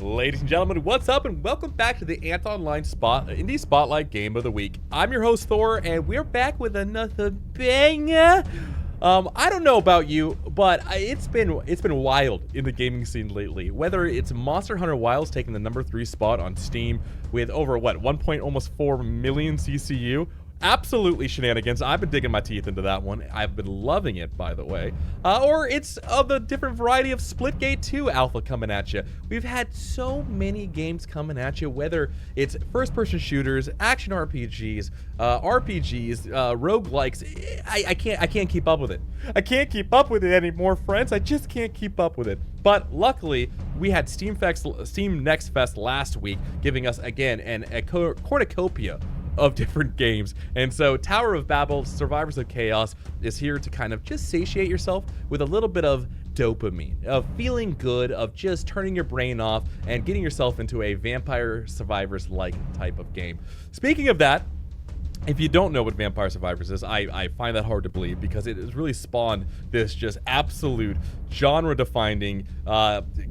Ladies and gentlemen, what's up and welcome back to the antonline Indie Spotlight Game of the Week. I'm your host Thor and we're back with another banger. I don't know about you, but it's been wild in the gaming scene lately. Whether it's Monster Hunter Wilds taking the #3 spot on Steam with over almost 4 million CCU. Absolutely shenanigans. I've been digging my teeth into that one. I've been loving it, by the way. Or it's of the different variety of Splitgate 2 alpha coming at you. We've had so many games coming at you, whether it's first-person shooters, action RPGs, roguelikes. I can't keep up with it. I can't keep up with it anymore, friends. I just can't keep up with it. But luckily, we had Steam Next Fest last week, giving us again a cornucopia of different games. And so Tower of Babel, Survivors of Chaos is here to kind of just satiate yourself with a little bit of dopamine, of feeling good, of just turning your brain off and getting yourself into a Vampire Survivors-like type of game. Speaking of that, if you don't know what Vampire Survivors is, I find that hard to believe because it has really spawned this just absolute genre-defining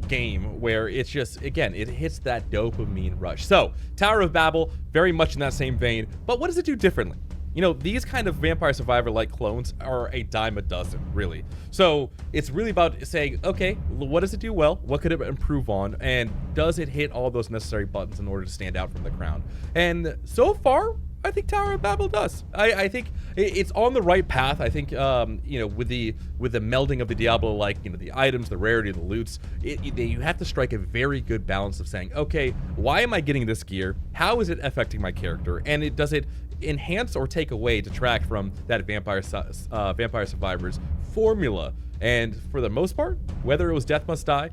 game where it's just, again, it hits that dopamine rush. So, Tower of Babel, very much in that same vein, but what does it do differently? You know, these kind of Vampire Survivor-like clones are a dime a dozen, really. So, it's really about saying, okay, what does it do well? What could it improve on? And does it hit all those necessary buttons in order to stand out from the crowd? And so far, I think Tower of Babel does. I think it's on the right path. I think you know, with the melding of the Diablo, like, you know, the items, the rarity, the loots, you have to strike a very good balance of saying, okay, why am I getting this gear? How is it affecting my character? And does it enhance or take away, detract from that Vampire Survivors formula? And for the most part, whether it was Death Must Die,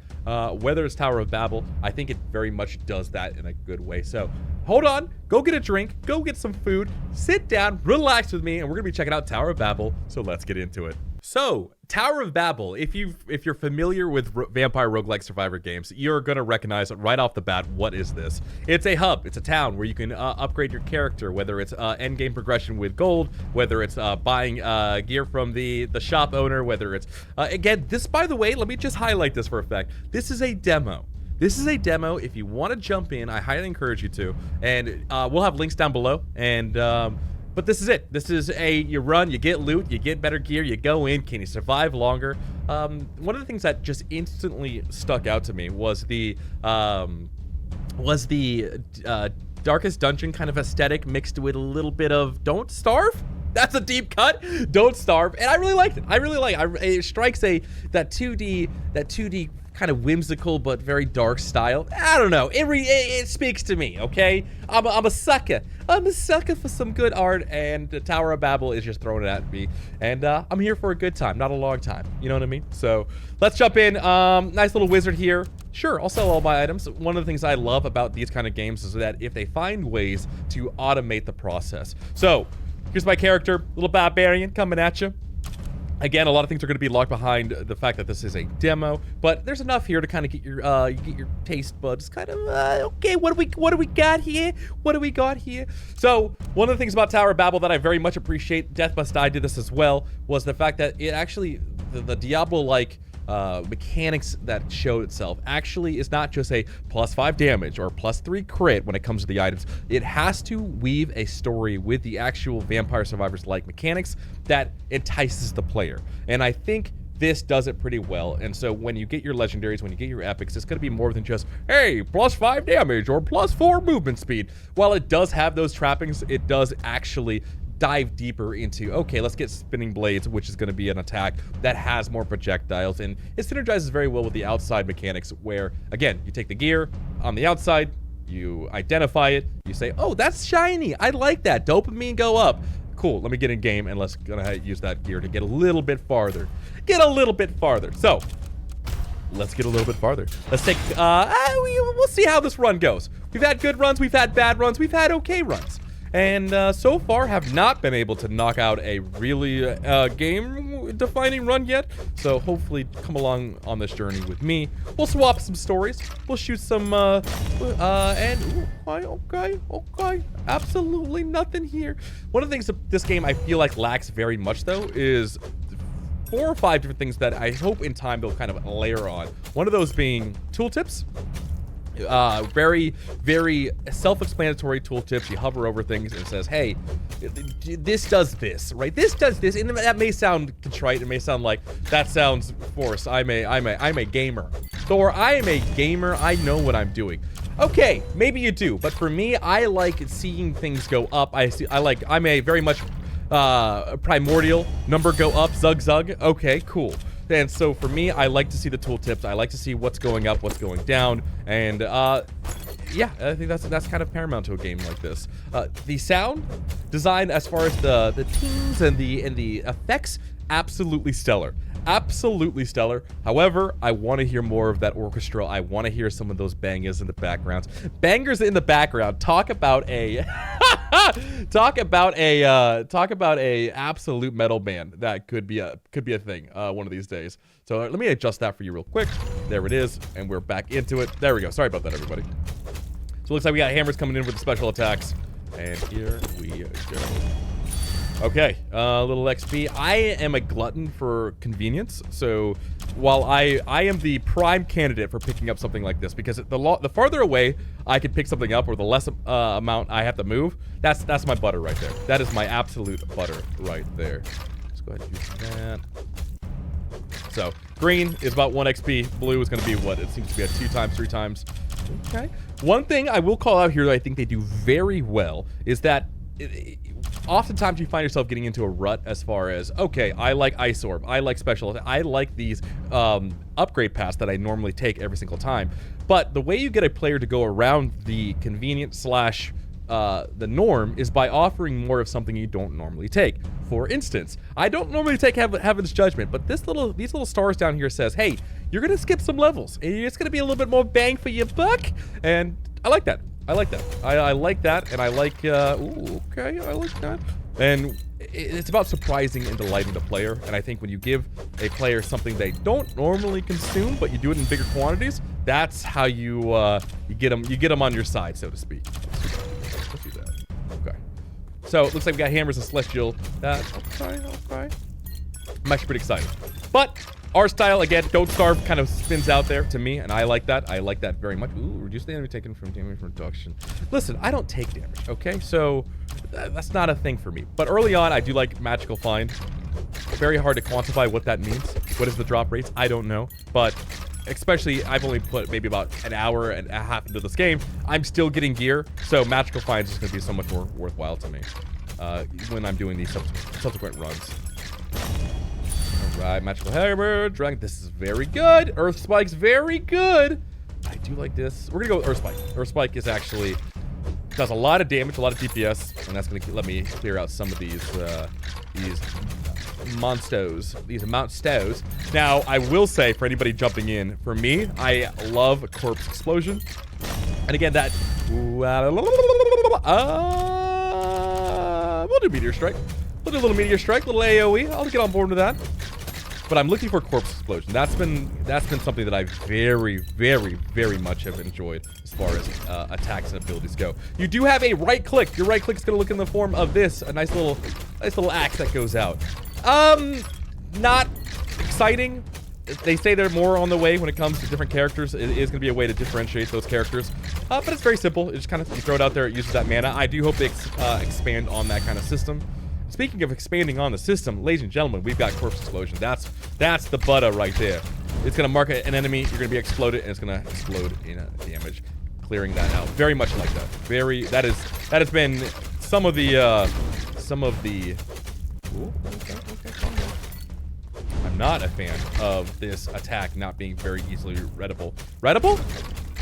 whether it's Tower of Babel, I think it very much does that in a good way. So hold on, go get a drink, go get some food, sit down, relax with me, and we're gonna be checking out Tower of Babel. So let's get into it. So, Tower of Babel, if you're familiar with vampire roguelike survivor games, you're gonna recognize right off the bat, what is this? It's a hub, it's a town where you can upgrade your character, whether it's end game progression with gold, whether it's buying gear from the shop owner, whether it's, again, this, by the way, let me just highlight this for a fact. This is a demo. This is a demo. If you want to jump in, I highly encourage you to, and we'll have links down below, and but this is it. This is you run, you get loot, you get better gear, you go in, can you survive longer? One of the things that just instantly stuck out to me was the Darkest Dungeon kind of aesthetic mixed with a little bit of Don't Starve? That's a deep cut. Don't Starve. And I really liked it. I really like it. It strikes that 2D kind of whimsical but very dark style. I don't know. It speaks to me, okay? I'm a sucker. I'm a sucker for some good art, and the Tower of Babel is just throwing it at me. And I'm here for a good time, not a long time. You know what I mean? So let's jump in. Nice little wizard here. Sure, I'll sell all my items. One of the things I love about these kind of games is that if they find ways to automate the process. So here's my character, little barbarian coming at you. Again, a lot of things are going to be locked behind the fact that this is a demo, but there's enough here to kind of get your taste buds kind of okay. What do we got here? What do we got here? So one of the things about Tower of Babel that I very much appreciate, Death Must Die did this as well, was the fact that it actually the Diablo-like mechanics that showed itself actually is not just a +5 damage or +3 crit when it comes to the items. It has to weave a story with the actual Vampire Survivors-like mechanics that entices the player. And I think this does it pretty well. And so when you get your legendaries, when you get your epics, it's going to be more than just, hey, +5 damage or +4 movement speed. While it does have those trappings, it does actually dive deeper into, okay, let's get spinning blades, which is going to be an attack that has more projectiles, and it synergizes very well with the outside mechanics where, again, you take the gear on the outside, you identify it, you say, oh, that's shiny, I like that, dopamine go up. Cool, let me get in game and let's gonna use that gear to get a little bit farther. So let's get a little bit farther. Let's take, we'll see how this run goes. We've had good runs, we've had bad runs, we've had okay runs. And so far have not been able to knock out a really game-defining run yet. So hopefully come along on this journey with me. We'll swap some stories. We'll shoot some, okay, absolutely nothing here. One of the things that this game I feel like lacks very much, though, is 4 or 5 different things that I hope in time they'll kind of layer on. One of those being tooltips. very, very self-explanatory tooltips. You hover over things and it says, hey, this does this, right? This does this, and that may sound contrite. It may sound like that sounds forced. I'm a gamer. Thor, I am a gamer. I know what I'm doing. Okay, maybe you do, but for me, I like seeing things go up. I'm a very much primordial number go up, zug. Okay, cool. And so for me, I like to see the tooltips. I like to see what's going up, what's going down, and yeah, I think that's kind of paramount to a game like this. The sound design, as far as the themes and the effects, absolutely stellar. Absolutely stellar. However, I want to hear more of that orchestra. I want to hear some of those bangers in the background. Bangers in the background. Talk about a talk about a absolute metal band. That could be a thing one of these days. So let me adjust that for you real quick. There it is, and we're back into it. There we go. Sorry about that, everybody. So it looks like we got hammers coming in with the special attacks, and here we go. Okay, a little XP. I am a glutton for convenience, so while I am the prime candidate for picking up something like this, because the farther away I can pick something up, or the less amount I have to move, that's my butter right there. That is my absolute butter right there. Let's go ahead and use that. So green is about 1 XP. Blue is going to be what it seems to be at 2 times, 3 times. Okay. One thing I will call out here that I think they do very well is that oftentimes you find yourself getting into a rut as far as, okay, I like Ice Orb, I like Special, I like these upgrade paths that I normally take every single time. But the way you get a player to go around the convenient slash the norm is by offering more of something you don't normally take. For instance, I don't normally take Heaven's Judgment, but these little stars down here says, hey, you're gonna skip some levels, and it's gonna be a little bit more bang for your buck, and I like that. I like that. I like that, and I like, ooh, okay, I like that. And it's about surprising and delighting the player, and I think when you give a player something they don't normally consume, but you do it in bigger quantities, that's how you get them on your side, so to speak. Let's do that. Okay. So it looks like we got hammers and celestial. Okay. I'm actually pretty excited. But our style, again, don't starve, kind of spins out there to me, and I like that. I like that very much. Ooh, reduce the damage taken from damage reduction. Listen, I don't take damage, okay? So that's not a thing for me. But early on, I do like magical find. Very hard to quantify what that means. What is the drop rates? I don't know. But especially, I've only put maybe about an hour and a half into this game. I'm still getting gear, so magical find is going to be so much more worthwhile to me when I'm doing these subsequent runs. Alright, magical hammer, dragon. This is very good. Earth Spike's very good. I do like this. We're gonna go with Earth Spike. Earth Spike is actually does a lot of damage, a lot of DPS, and that's gonna let me clear out some of these monsters. Now, I will say, for anybody jumping in, for me, I love Corpse Explosion. And again, that we'll do Meteor Strike. We'll do a little Meteor Strike, little AoE. I'll get on board with that. But I'm looking for Corpse Explosion. That's been something that I very, very, very much have enjoyed as far as attacks and abilities go. You do have a right click. Your right click is going to look in the form of this, a nice little axe that goes out. Not exciting. They say they're more on the way when it comes to different characters. It is going to be a way to differentiate those characters. But it's very simple. It just kind of, you throw it out there, it uses that mana. I do hope they expand on that kind of system. Speaking of expanding on the system, ladies and gentlemen, we've got Corpse Explosion. That's the butter right there. It's going to mark an enemy, you're going to be exploded, and it's going to explode in damage. Clearing that out. Very much like that. That has been some of the ooh, okay, calm down. I'm not a fan of this attack not being very easily readable. Readable?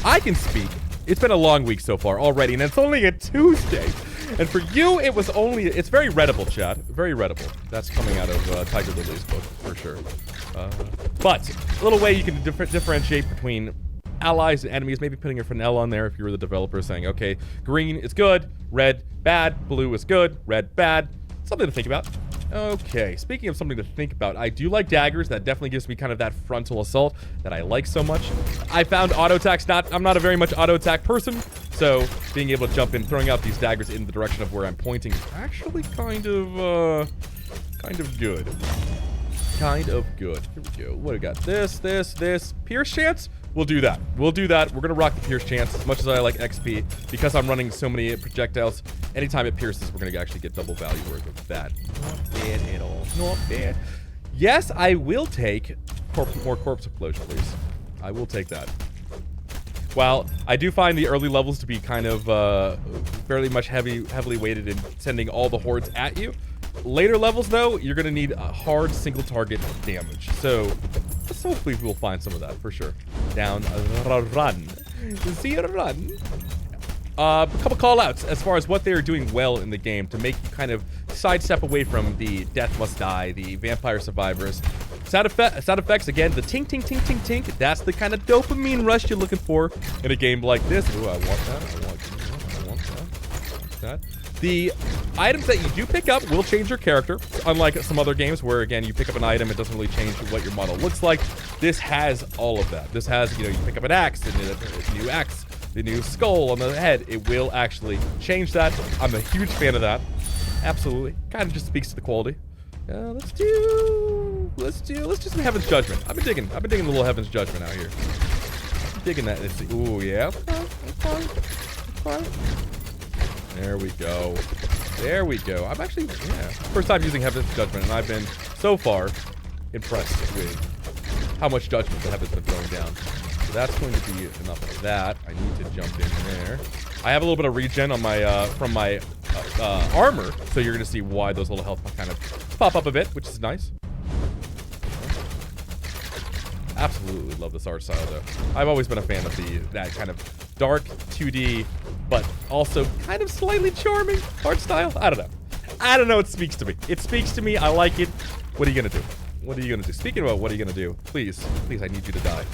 I can speak. It's been a long week so far already, and it's only a Tuesday. And for you, it's very readable, Chad. Very readable. That's coming out of Tiger Lily's book, for sure. But a little way you can differentiate between allies and enemies, maybe putting a Fennel on there if you were the developer, saying, okay, green is good, red, bad, blue is good, red, bad. Something to think about. Okay, speaking of something to think about, I do like daggers. That definitely gives me kind of that frontal assault that I like so much. I found auto attacks I'm not a very much auto attack person, so being able to jump in, throwing out these daggers in the direction of where I'm pointing is actually kind of good. Kind of good. Here we go. What do we got? This. Pierce chance? we'll do that. We'll do that. We're gonna rock the pierce chance as much as I like XP because I'm running so many projectiles. Anytime it pierces, we're gonna actually get double value worth of that. Not bad at all. Not bad. Yes, I will take more corpse explosion, please. I will take that. While I do find the early levels to be kind of fairly much heavily weighted in sending all the hordes at you, later levels though, you're gonna need a hard single target damage. So hopefully we'll find some of that for sure. Down run. See you run. A couple call outs as far as what they're doing well in the game to make you kind of sidestep away from the death must die, the vampire survivors. Sound effects, again, the tink, tink, tink, tink, tink. That's the kind of dopamine rush you're looking for in a game like this. Ooh, I want that. I want that. The items that you do pick up will change your character, unlike some other games where, again, you pick up an item, it doesn't really change what your model looks like. This has all of that. This has, you pick up an axe, and a new axe, the new skull on the head. It will actually change that. I'm a huge fan of that. Absolutely. Kind of just speaks to the quality. Let's do some Heaven's Judgment. I've been digging the little Heaven's Judgment out here. I'm digging that. Ooh, yeah. Okay. There we go. There we go. I'm actually, first time using Heaven's Judgment, and I've been, so far, impressed with how much judgment the Heaven's been throwing down. So that's going to be enough of that. I need to jump in there. I have a little bit of regen on my, from my armor, so you're going to see why those little health kind of pop up a bit, which is nice. Absolutely love this art style, though. I've always been a fan of that kind of dark 2D, but also kind of slightly charming art style. I don't know. It speaks to me. It speaks to me. I like it. What are you going to do? What are you going to do? Speaking about what are you going to do, please, I need you to die.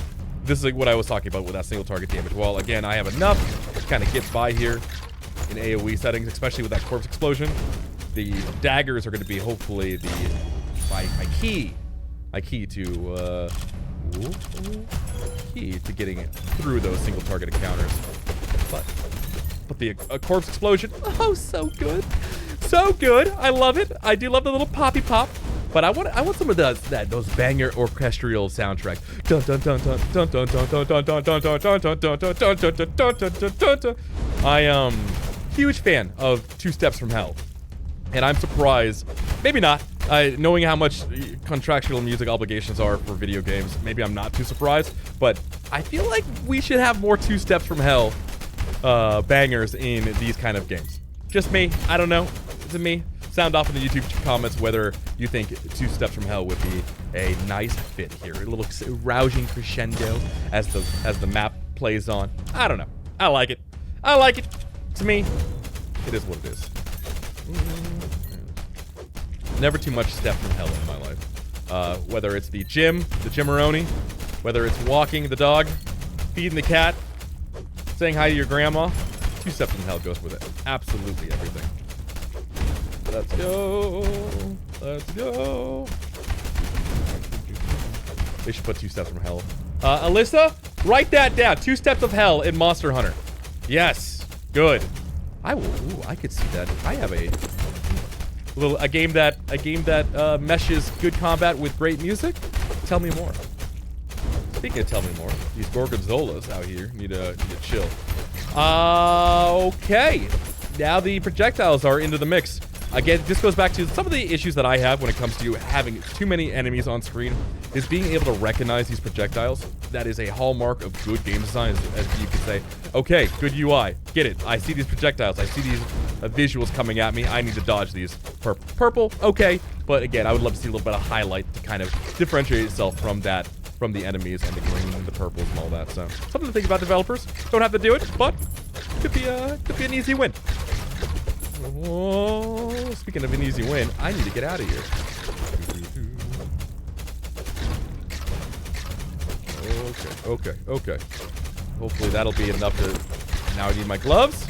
This is like what I was talking about with that single target damage. Well, again, I have enough to kind of get by here in AoE settings, especially with that corpse explosion. The daggers are going to be hopefully my key to getting through those single target encounters. But the corpse explosion, oh, so good, so good. I love it. I do love the little poppy pop. But I want some of those banger orchestral soundtrack. Dun dun dun dun dun dun dun dun dun dun dun dun dun dun dun dun dun dun. I am huge fan of Two Steps from Hell, and I'm surprised, maybe not, knowing how much contractual music obligations are for video games. Maybe I'm not too surprised, but I feel like we should have more Two Steps from Hell bangers in these kind of games. Just me. I don't know. Is it me? Sound off in the YouTube comments whether you think Two Steps from Hell would be a nice fit here. A little rousing crescendo as the map plays on. I don't know. I like it. To me, it is what it is. Never too much Step from Hell in my life. Whether it's the Gymmeroni, whether it's walking the dog, feeding the cat, saying hi to your grandma, Two Steps from Hell goes with it. Absolutely everything. Let's go. Let's go. They should put Two Steps from Hell. Alyssa, write that down. 2 Steps of Hell in Monster Hunter. Yes. Good. I could see that. I have a game that meshes good combat with great music. Tell me more. Speaking of tell me more, these gorgonzolas out here need to chill. Okay. Now the projectiles are into the mix. Again, this goes back to some of the issues that I have when it comes to having too many enemies on screen, is being able to recognize these projectiles. That is a hallmark of good game design, as you could say. Okay, good UI. Get it. I see these projectiles. I see these visuals coming at me. I need to dodge these. Purple, okay. But again, I would love to see a little bit of highlight to kind of differentiate itself from the enemies and the green and the purples and all that. So, something to think about, developers. Don't have to do it, but could be an easy win. Whoa, speaking of an easy win, I need to get out of here. Okay. Hopefully that'll be enough to... Now I need my gloves.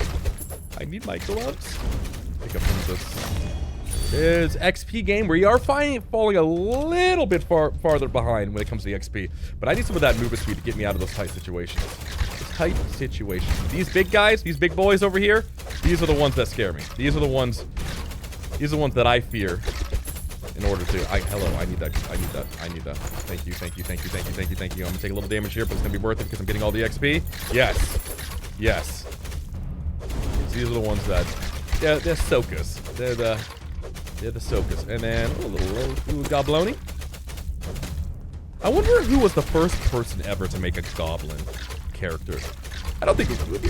Pick up some of this. It is XP game. We are falling a little bit farther behind when it comes to the XP. But I need some of that movement speed to get me out of those tight situations. These big guys, these big boys over here, these are the ones that scare me. These are the ones that I fear in order to, hello, I need that. Thank you. I'm gonna take a little damage here, but it's gonna be worth it because I'm getting all the XP. Yes. These are the ones that, they're soakers. They're the soakers. And then, a little gobloni. I wonder who was the first person ever to make a goblin character. I don't think it would be.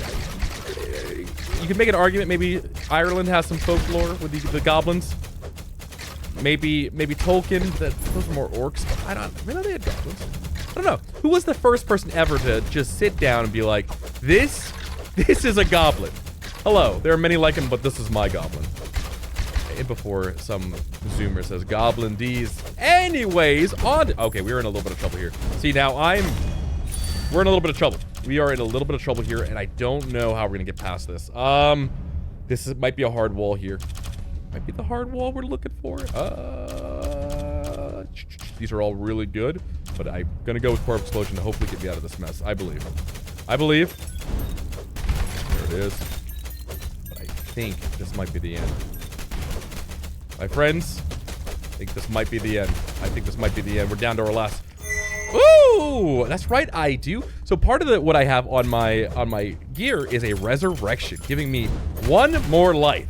You could make an argument. Maybe Ireland has some folklore with the goblins. Maybe Tolkien. Those are more orcs. But I know they had goblins. I don't know. Who was the first person ever to just sit down and be like, this is a goblin. Hello, there are many like him, but this is my goblin. And before some zoomer says goblin D's. Anyways, okay, we're in a little bit of trouble here. See, now we're in a little bit of trouble. We are in a little bit of trouble here, and I don't know how we're gonna get past this. This might be a hard wall here. Might be the hard wall we're looking for. These are all really good, but I'm gonna go with Core Explosion to hopefully get me out of this mess. I believe. There it is. But I think this might be the end. My friends, I think this might be the end. We're down to our last. Ooh, that's right, I do. So part of what I have on my gear is a resurrection, giving me one more life,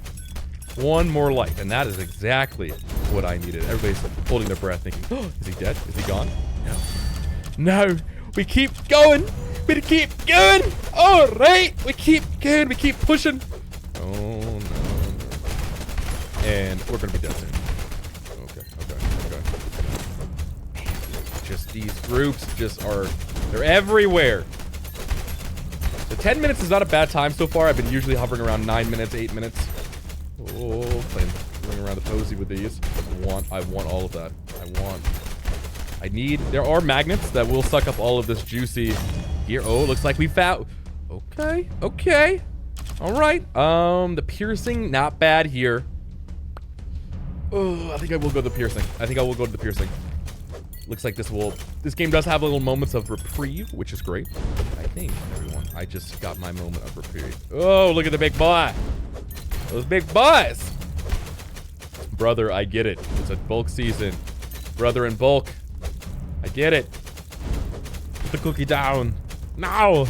and that is exactly what I needed. Everybody's holding their breath, thinking, "Oh, is he dead? Is he gone?" No. We keep going. All right, we keep going. We keep pushing. Oh no. And we're gonna be dead soon. Okay. Just these groups they're everywhere. So 10 minutes is not a bad time so far. I've been usually hovering around 9 minutes, 8 minutes. Oh, playing around the posy with these. I want all of that. There are magnets that will suck up all of this juicy gear. Oh, looks like we found. Okay. All right. The piercing, not bad here. Oh, I think I will go to the piercing. Looks like this game does have little moments of reprieve, which is great. I think, everyone, I just got my moment of reprieve. Oh, look at the big boy. Those big boys. Brother, I get it. It's a bulk season. Brother in bulk. I get it. Put the cookie down. No.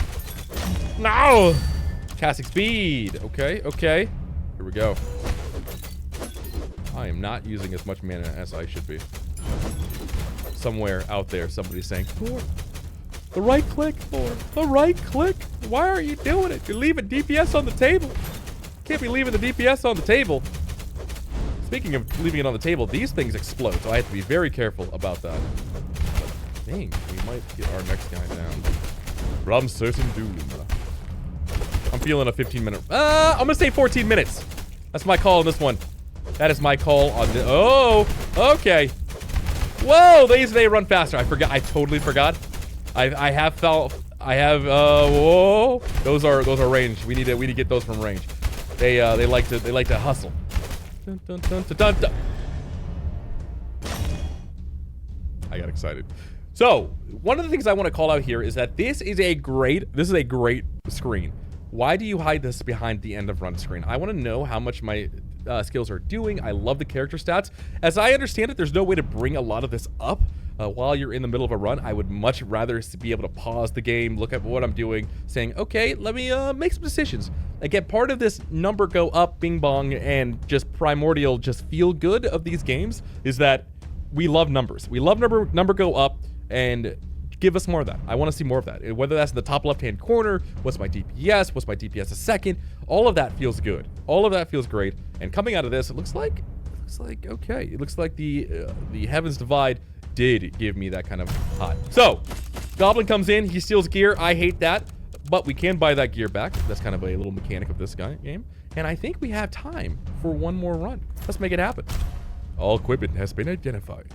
Casting speed. Okay. Here we go. I am not using as much mana as I should be. Somewhere out there, somebody's saying, Thor, the right click, Thor, the right click. Why are you doing it? You're leaving DPS on the table. Can't be leaving the DPS on the table. Speaking of leaving it on the table, these things explode, so I have to be very careful about that. I think we might get our next guy down. From certain doom. I'm feeling a 15-minute. I'm gonna say 14 minutes. That's my call on this one. That is my call on the. Oh, okay. Whoa, they run faster. I forgot. I totally forgot. Whoa. Those are range. We need to get those from range. They like to hustle. Dun, dun, dun, dun, dun, dun. I got excited. So, one of the things I want to call out here is that this is a great screen. Why do you hide this behind the end of run screen? I want to know how much my skills are doing. I love the character stats. As I understand it, there's no way to bring a lot of this up while you're in the middle of a run. I would much rather be able to pause the game, look at what I'm doing, saying, okay, let me make some decisions. Again, part of this number go up, bing bong, and just primordial, just feel good of these games is that we love numbers. We love number go up, and give us more of that. I want to see more of that. Whether that's in the top left-hand corner, what's my DPS a second, all of that feels good. All of that feels great. And coming out of this, it looks like okay. It looks like the Heavens Divide did give me that kind of hot. So, Goblin comes in, he steals gear. I hate that, but we can buy that gear back. That's kind of a little mechanic of this game. And I think we have time for one more run. Let's make it happen. All equipment has been identified.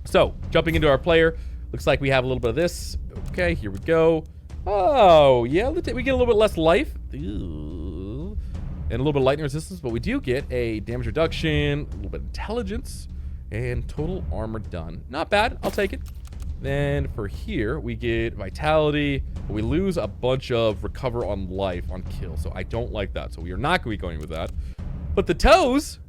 So, jumping into our player, looks like we have a little bit of this. Okay, here we go. Oh, yeah, we get a little bit less life. Ew. And a little bit of lightning resistance, but we do get a damage reduction, a little bit of intelligence, and total armor done. Not bad, I'll take it. Then for here, we get vitality, but we lose a bunch of recover on life on kill, so I don't like that. So we are not going to be going with that. But the toes,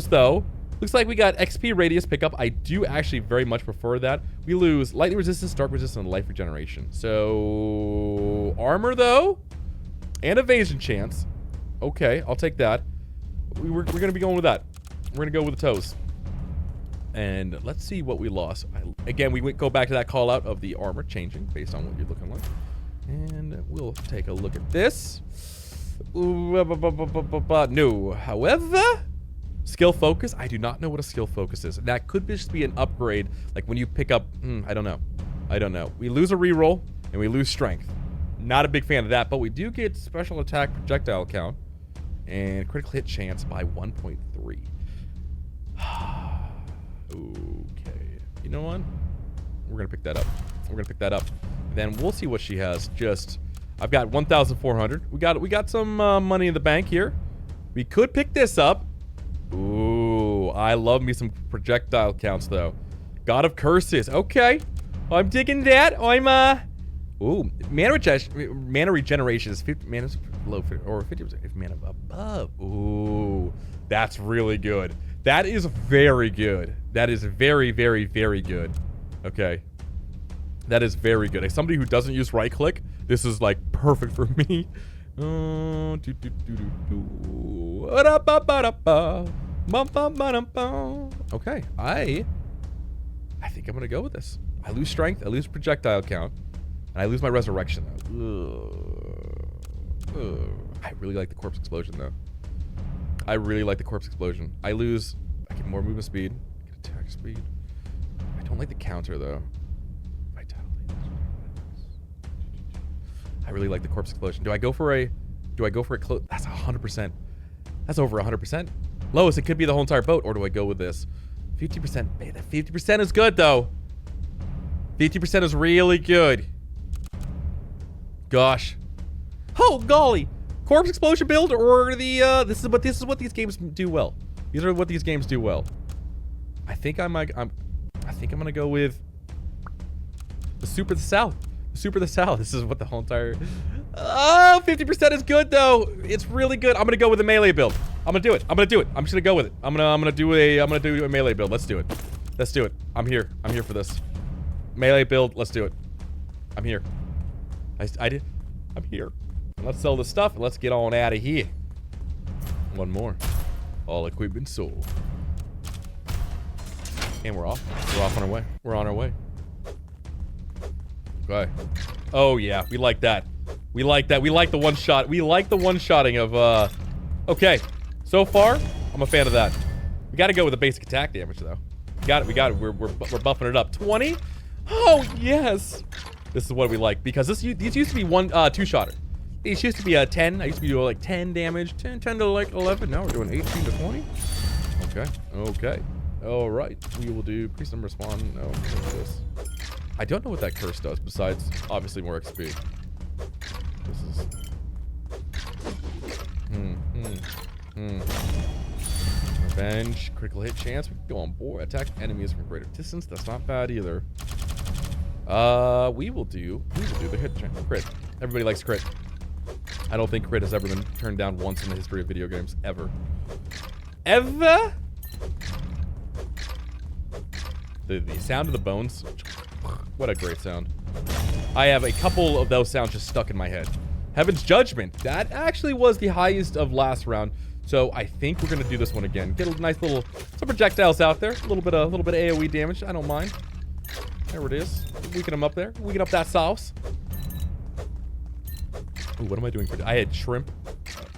though, Looks like we got XP radius pickup. I do actually very much prefer that. We lose lightning resistance, dark resistance, and life regeneration. So armor though, and evasion chance. Okay, I'll take that. We're gonna be going with that. We're gonna go with the toes. And let's see what we lost. Again, we go back to that call out of the armor changing based on what you're looking like. And we'll take a look at this. No. However, skill focus. I do not know what a skill focus is. That could just be an upgrade. Like when you pick up, I don't know. I don't know. We lose a reroll and we lose strength. Not a big fan of that, but we do get special attack projectile count and critical hit chance by 1.3. Okay. You know what? We're gonna pick that up. We're gonna pick that up. Then we'll see what she has. I've got 1,400. We got some money in the bank here. We could pick this up. Ooh, I love me some projectile counts though. God of Curses. Okay, I'm digging that. Ooh, mana regeneration is 50 mana below 50, or 50% if mana above. Ooh, that's really good. That is very good. That is very, very, very good. Okay. That is very good. As somebody who doesn't use right click, this is like perfect for me. Okay. I think I'm gonna go with this. I lose strength, I lose projectile count, and I lose my resurrection though. I really like the corpse explosion though. I really like the corpse explosion. I get more movement speed, get attack speed. I don't like the counter though. Vitality. I really like the corpse explosion. Do I go for a close? That's 100%. That's over 100%. Lowest, it could be the whole entire boat, or do I go with this? 50%. Man, that 50% is good though. 50% is really good. Gosh. Oh golly. Corpse explosion build or the this is what these games do well. These are what these games do well. I think I'm gonna go with the Super the South. The Super the South. This is what the whole entire 50% is good though. It's really good. I'm gonna go with a melee build. I'm gonna do it. I'm just gonna go with it. I'm gonna do a melee build. Let's do it. Let's do it. I'm here for this. Melee build, let's do it. I'm here. I'm here. Let's sell this stuff and let's get on out of here. One more. All equipment sold. And we're off. We're off on our way. We're on our way. Okay. Oh yeah, we like that. We like that. We like the one shot. We like the one-shotting of okay. So far, I'm a fan of that. We gotta go with the basic attack damage though. We got it. We're buffing it up. 20? Oh yes. This is what we like because these used to be two-shotter. These used to be a 10. I used to be doing like 10 damage, 10 to like 11. Now we're doing 18 to 20. Okay. All right. We will do increase number spawn. No, this. I don't know what that curse does besides obviously more XP. This is. Revenge, critical hit chance. We can go on board. Attack enemies from greater distance. That's not bad either. We will do the hit chance. Crit. Everybody likes crit. I don't think crit has ever been turned down once in the history of video games. Ever. Ever? The sound of the bones. What a great sound. I have a couple of those sounds just stuck in my head. Heaven's Judgment. That actually was the highest of last round. So I think we're gonna do this one again. Get a nice little some projectiles out there. A little bit of AoE damage. I don't mind. There it is. Weaken them up there. Weaken up that sauce. Ooh, what am I doing for? I had shrimp.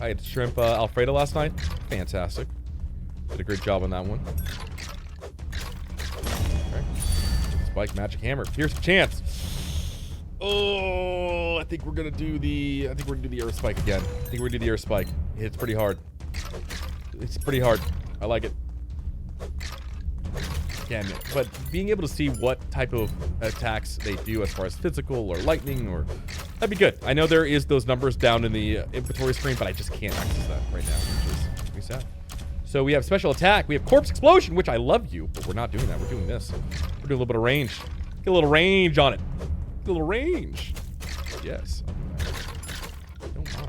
Alfredo last night. Fantastic. Did a great job on that one. Okay. Spike, magic hammer. Here's the chance. Oh, I think we're gonna do the earth spike again. I think we're gonna do the earth spike. It hits pretty hard. It's pretty hard. I like it. Again, but being able to see what type of attacks they do as far as physical or lightning or that'd be good. I know there is those numbers down in the inventory screen, but I just can't access that right now, which is pretty sad. So we have special attack. We have corpse explosion, which I love you, but we're not doing that. We're doing this. We're doing a little bit of range. Get a little range on it. Get a little range. Yes. Don't mind.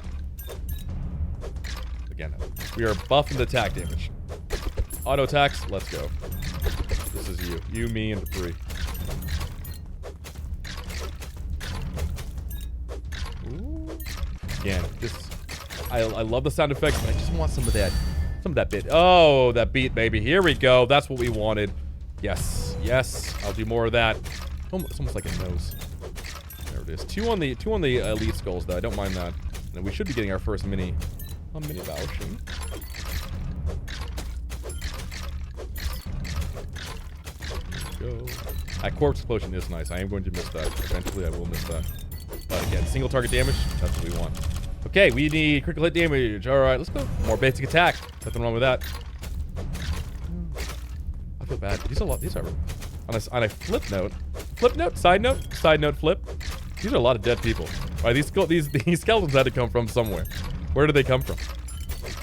Again, we are buffing the attack damage. Auto attacks. Let's go. This is you. You, me, and the 3. Ooh. Again, this. I love the sound effects, but I just want some of that. Some of that bit. Oh, that beat, baby. Here we go. That's what we wanted. Yes. Yes. I'll do more of that. It's almost like a nose. There it is. Two on the elite skulls, though. I don't mind that. And we should be getting our first mini vouching. Go. That corpse explosion is nice. I am going to miss that. Eventually, I will miss that. But again, single target damage. That's what we want. Okay, we need critical hit damage. All right, let's go. More basic attack. Nothing wrong with that. I feel bad. These are on a flip note. Flip note. Side note. Side note. Flip. These are a lot of dead people. All right, these skeletons had to come from somewhere. Where did they come from?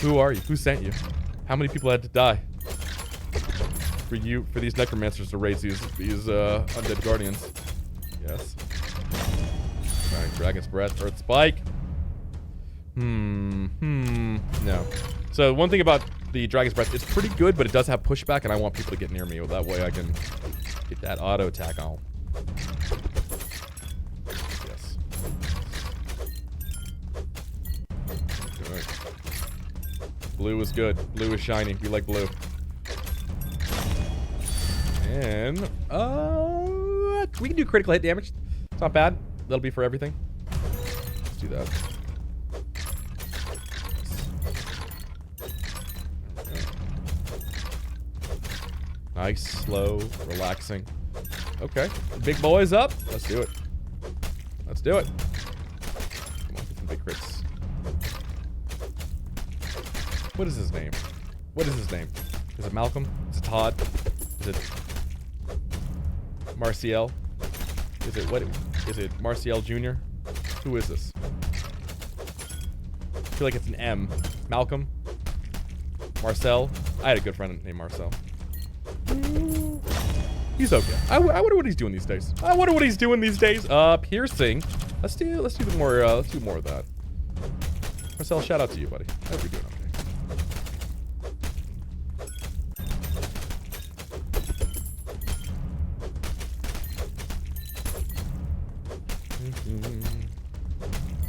Who are you? Who sent you? How many people had to die for these necromancers to raise these undead guardians? Yes. All right, Dragon's Breath, Earth Spike. No. So one thing about the Dragon's Breath, it's pretty good, but it does have pushback, and I want people to get near me. That way I can get that auto attack on. Yes. Good. Blue is good. Blue is shiny. We like blue. And we can do critical hit damage. It's not bad. That'll be for everything. Let's do that. Nice, slow, relaxing. Okay, big boys up. Let's do it. Let's do it. Come on, get some big crits. What is his name? What is his name? Is it Malcolm? Is it Todd? Is it Marciel? Is it what? Is it Marciel Jr.? Who is this? I feel like it's an M. Malcolm? Marcel? I had a good friend named Marcel. He's okay. I wonder what he's doing these days. I wonder what he's doing these days. Piercing. Let's do more of that. Marcel, shout out to you, buddy. I hope you're doing okay.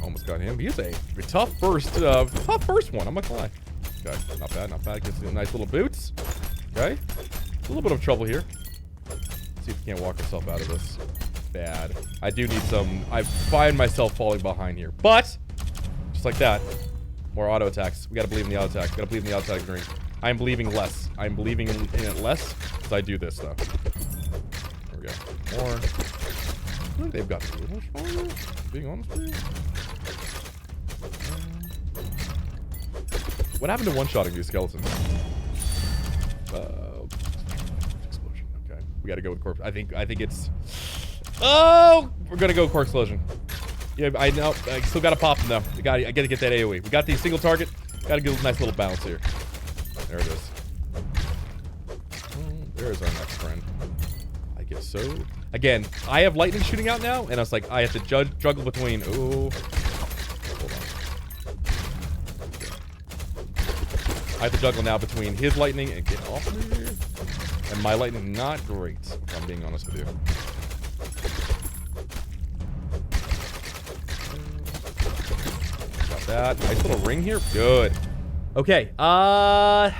Almost got him. He's a tough first one. I'm not gonna lie. Okay, not bad, not bad. Gets some nice little boots. Okay, a little bit of trouble here. Let's see if we can't walk ourselves out of this. Bad. I do need some. I find myself falling behind here, but just like that, more auto attacks. We gotta believe in the auto attack. We gotta believe in the auto attack drink. I am believing less. I am believing in it less as I do this though. There we go. More. I think they've got a little stronger, being honest with you. What happened to one-shotting these skeletons? Explosion. Okay, we got to go with corpse. I think it's. Oh, we're gonna go corpse explosion. Yeah, I know. I still gotta pop them though. I gotta get that AOE. We got the single target. Gotta get a nice little bounce here. There it is. There's our next friend. I guess so. Again, I have lightning shooting out now, and I was like, I have to juggle between. Ooh. Hold on. I have to juggle now between his lightning and get off of here. And my lightning, not great, if I'm being honest with you. Got that. Nice little ring here. Good. Okay. I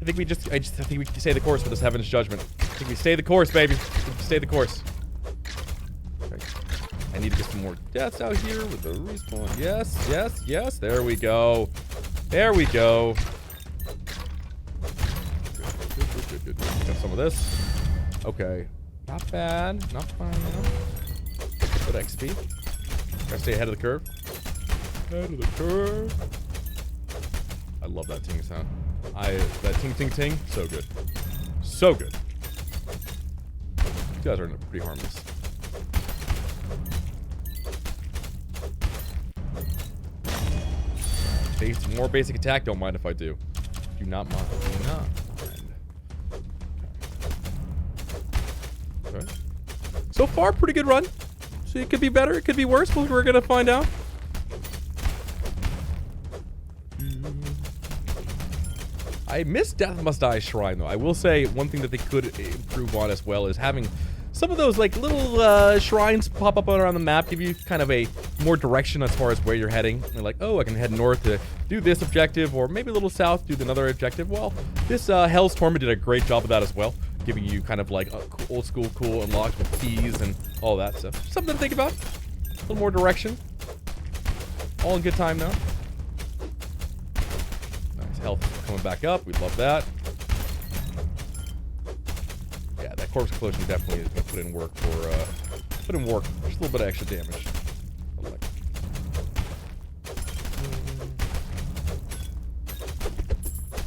think we can stay the course for this Heaven's Judgment. I think we stay the course, baby. We stay the course. Okay. I need to get some more deaths out here with the respawn. Yes, yes, yes. There we go. There we go. Good. Got some of this. Okay. Not bad. Not bad. Good XP. Gotta stay ahead of the curve. Ahead of the curve. I love that ting sound. That ting ting ting. So good. So good. You guys are pretty harmless. More basic attack. Don't mind if I do. Do not mind. Do not mind. Okay. So far, pretty good run. So it could be better. It could be worse. But we're gonna find out. I miss Death Must Die Shrine, though. I will say one thing that they could improve on as well is having some of those like little shrines pop up around the map, give you kind of a more direction as far as where you're heading. You're like, oh, I can head north to do this objective, or maybe a little south, do another objective. Well, this Hell's Torment did a great job of that as well, giving you kind of like old school cool unlocked with keys and all that stuff. Something to think about. A little more direction. All in good time now. Nice health coming back up. We love that. Yeah, that corpse explosion definitely is gonna put in work for just a little bit of extra damage.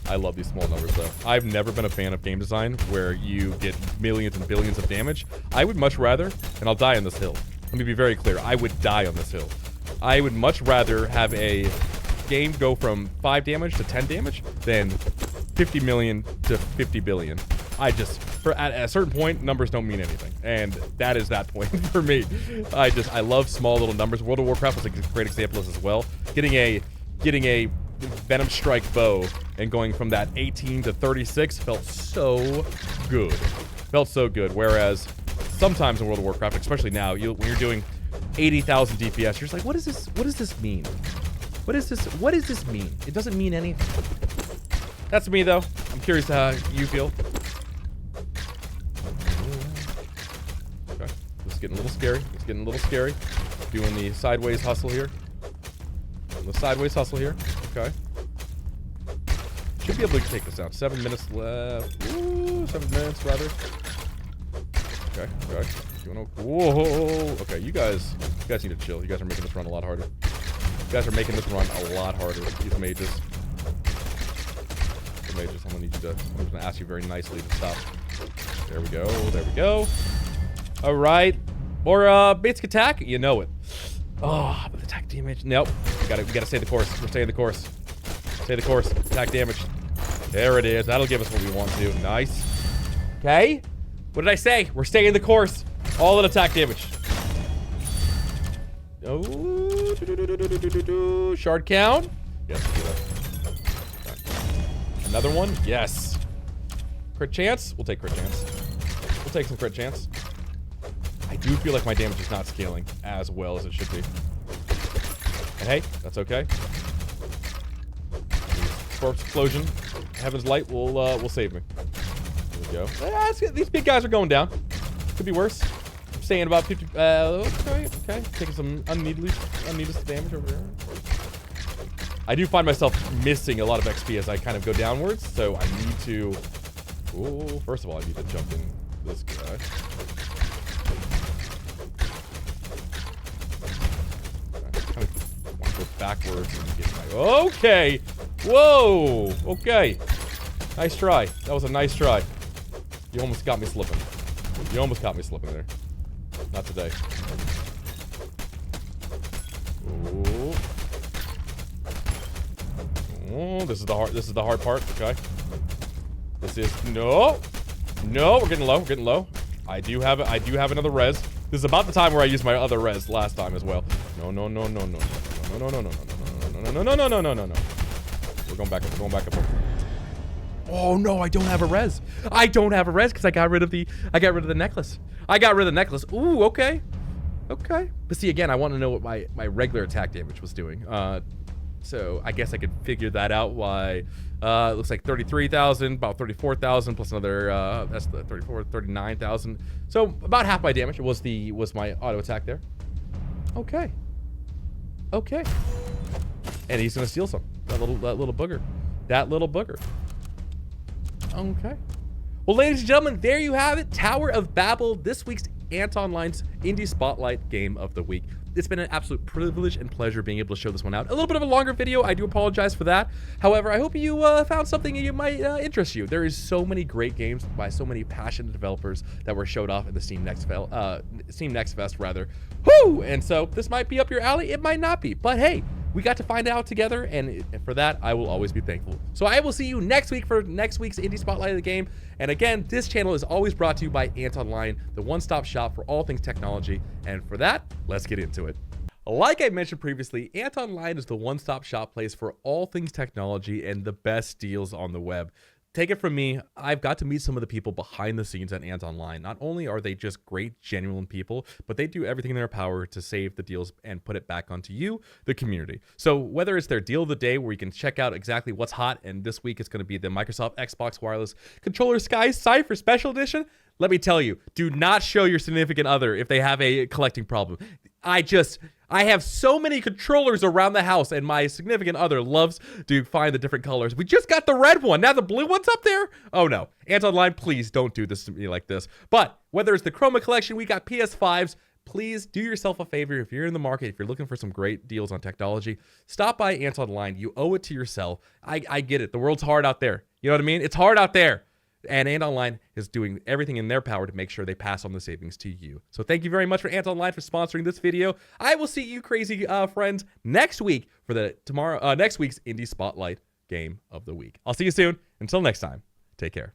I love these small numbers though. I've never been a fan of game design where you get millions and billions of damage. I would much rather, and I'll die on this hill. Let me be very clear, I would die on this hill. I would much rather have a game go from 5 damage to 10 damage than 50 million to 50 billion. At a certain point, numbers don't mean anything, and that is that point for me. I love small little numbers. World of Warcraft was a great example of this as well. Getting a Venom Strike bow and going from that 18 to 36 felt so good. Felt so good. Whereas sometimes in World of Warcraft, especially now, when you're doing 80,000 DPS, you're just like, what does this mean? What does this mean? It doesn't mean anything. That's me though. I'm curious how you feel. Okay. This is getting a little scary. It's getting a little scary. Doing the sideways hustle here. Okay. Should be able to take this out. 7 minutes left. Ooh, 7 minutes rather. Okay. Whoa. Okay, you guys need to chill. You guys are making this run a lot harder. These mages. I'm gonna ask you very nicely to stop. There we go. All right. More basic attack. You know it. Oh, but attack damage. Nope. We gotta stay the course. We're staying the course. Stay the course. Attack damage. There it is. That'll give us what we want to. Nice. Okay. What did I say? We're staying the course. All in attack damage. Oh. Shard count. Yes. Another one. Yes. Crit chance. We'll take crit chance. We'll take some crit chance. I do feel like my damage is not scaling as well as it should be. And hey, that's okay. Corpse explosion. Heaven's light will save me. There we go. These big guys are going down. Could be worse. I'm staying about 50. Okay. Taking some unneeded damage over there. I do find myself missing a lot of XP as I kind of go downwards, so I need to. Oh, first of all, I need to jump in this guy. Go backwards and get my. Okay. Whoa. Okay. Nice try. That was a nice try. You almost got me slipping. There. Not today. Ooh. Oh, this is the hard part. Okay. This is no. We're getting low. I do have another res. This is about the time where I used my other res last time as well. No. We're going back up. Oh no, I don't have a res. Because I got rid of the necklace. Ooh, okay. But see, again, I want to know what my regular attack damage was doing. So I guess I could figure that out. Why? It looks like 33,000, about 34,000 plus another. That's the 39,000. So about half my damage was my auto attack there. Okay. And he's gonna steal some. That little booger. Okay. Well, ladies and gentlemen, there you have it. Tower of Babel, this week's Antonline's Indie Spotlight Game of the Week. It's been an absolute privilege and pleasure being able to show this one out. A little bit of a longer video. I do apologize for that. However, I hope you found something that might interest you. There is so many great games by so many passionate developers that were showed off in the Steam Next Fest rather. Woo! And so this might be up your alley. It might not be. But hey, we got to find out together, and for that, I will always be thankful. So I will see you next week for next week's Indie Spotlight of the game. And again, this channel is always brought to you by Antonline, the one-stop shop for all things technology. And for that, let's get into it. Like I mentioned previously, antonline is the one-stop shop place for all things technology and the best deals on the web. Take it from me, I've got to meet some of the people behind the scenes at antonline. Not only are they just great, genuine people, but they do everything in their power to save the deals and put it back onto you, the community. So whether it's their deal of the day where you can check out exactly what's hot, and this week it's going to be the Microsoft Xbox Wireless Controller Sky Cypher Special Edition, let me tell you, do not show your significant other if they have a collecting problem. I have so many controllers around the house, and my significant other loves to find the different colors. We just got the red one. Now the blue one's up there? Oh, no. antonline, please don't do this to me like this. But whether it's the Chroma collection, we got PS5s. Please do yourself a favor. If you're in the market, if you're looking for some great deals on technology, stop by antonline. You owe it to yourself. I get it. The world's hard out there. You know what I mean? It's hard out there. And antonline is doing everything in their power to make sure they pass on the savings to you. So thank you very much for antonline for sponsoring this video. I will see you crazy friends next week for the next week's Indie Spotlight Game of the Week. I'll see you soon. Until next time, take care.